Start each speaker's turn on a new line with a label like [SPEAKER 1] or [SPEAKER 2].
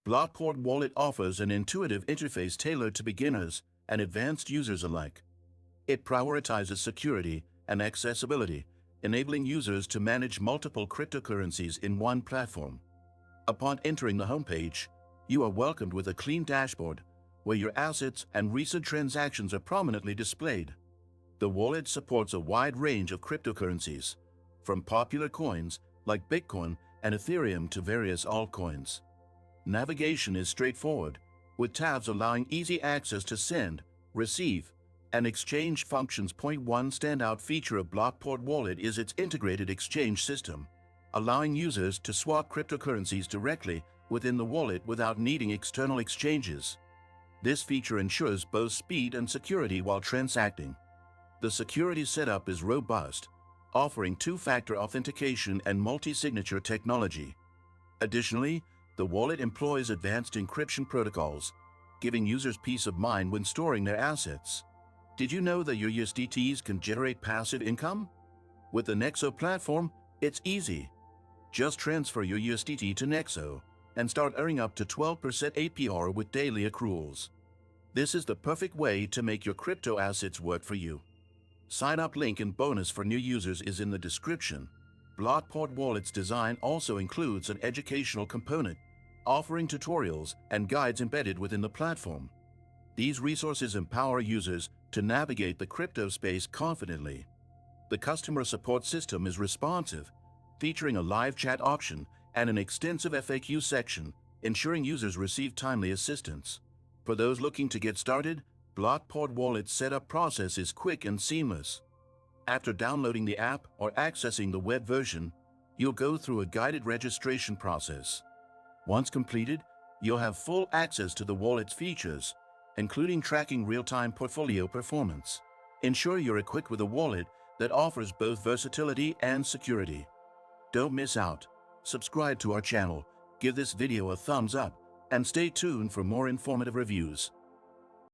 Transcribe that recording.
[SPEAKER 1] Blockport Wallet offers an intuitive interface tailored to beginners and advanced users alike. It prioritizes security and accessibility, enabling users to manage multiple cryptocurrencies in one platform. Upon entering the homepage, you are welcomed with a clean dashboard where your assets and recent transactions are prominently displayed. The wallet supports a wide range of cryptocurrencies, from popular coins like Bitcoin and Ethereum to various altcoins. Navigation is straightforward, with tabs allowing easy access to send, receive, and exchange functions. One standout feature of Blockport Wallet is its integrated exchange system, allowing users to swap cryptocurrencies directly within the wallet without needing external exchanges. This feature ensures both speed and security while transacting. The security setup is robust, offering two-factor authentication and multi-signature technology. Additionally, the wallet employs advanced encryption protocols, giving users peace of mind when storing their assets. Did you know that your USDTs can generate passive income? With the Nexo platform, it's easy. Just transfer your USDT to Nexo and start earning up to 12% APR with daily accruals. This is the perfect way to make your crypto assets work for you. Sign-up link and bonus for new users is in the description. Blockport Wallet's design also includes an educational component, offering tutorials and guides embedded within the platform. These resources empower users to navigate the crypto space confidently. The customer support system is responsive, featuring a live chat option and an extensive FAQ section, ensuring users receive timely assistance. For those looking to get started, Blockport Wallet's setup process is quick and seamless. After downloading the app or accessing the web version, you'll go through a guided registration process. Once completed, you'll have full access to the wallet's features, including tracking real-time portfolio performance. Ensure you're equipped with a wallet that offers both versatility and security. Don't miss out. Subscribe to our channel, give this video a thumbs up, and stay tuned for more informative reviews.